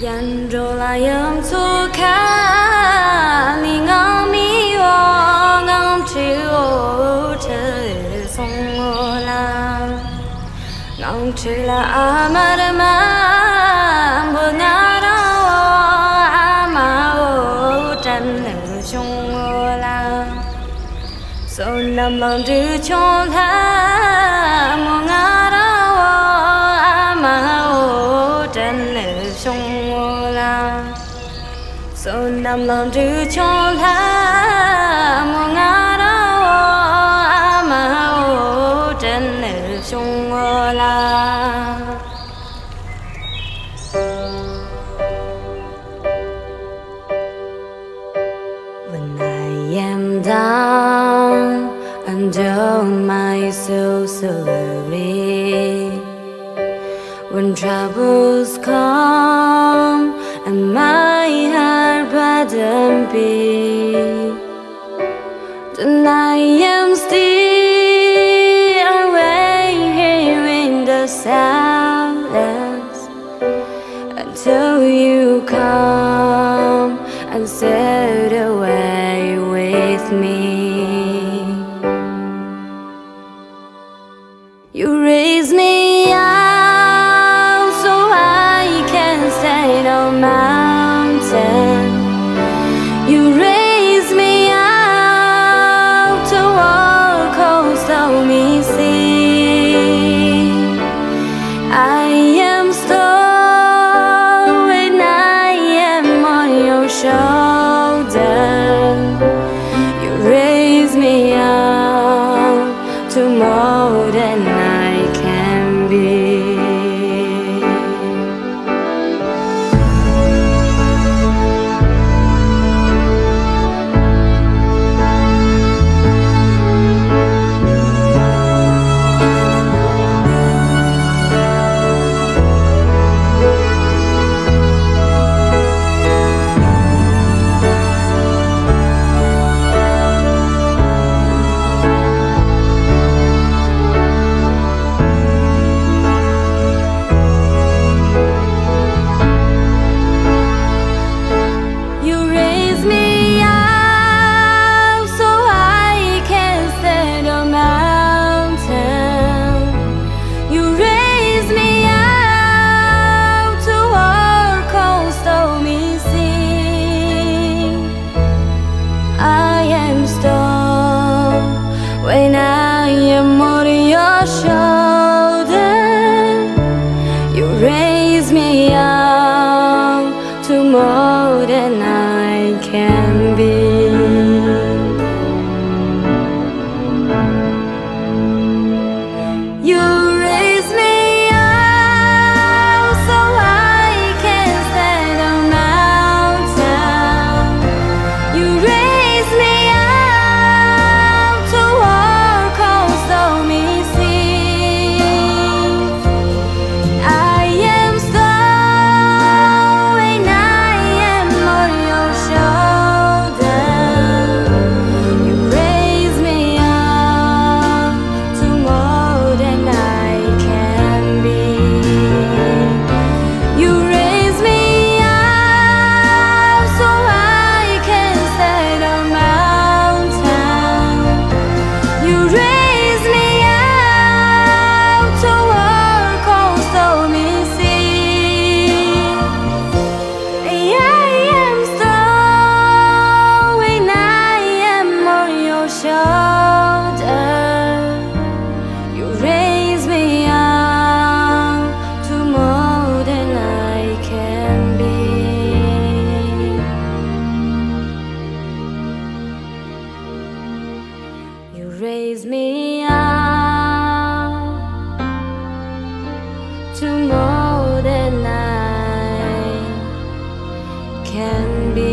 Yan ro la yam tu ka ni ngam mi wa ngam chi o che song o la ngam chi la amar ma bo na ra o ama o tan le shong o la so nam long du chon la mo nga ra o ama o tan le shong so nam long du chon la mo nga ra o ama o tan le shong la when I am down and down my soul so weary, when troubles come and my heart burdened be, then I am still away here in the silence until you come and set away with me. You raise me up so I can stand on mountain. You raise me up to walk on stormy sea. I am strong when I am on your shoulder. You raise me up to more than I can be. When I am on your shoulder, you raise me up to more than I can be. You raise me up so I can stand on mountain. You raise me up to walk on stormy sea. I am strong when I am on your shoulder. You raise me up to more than I can be. You raise me up so I can stand on mountain. You raise me up to walk on stormy sea. I am strong when I am on your shoulder. You raise me up to more than I can be. You raise me up to more than I can be.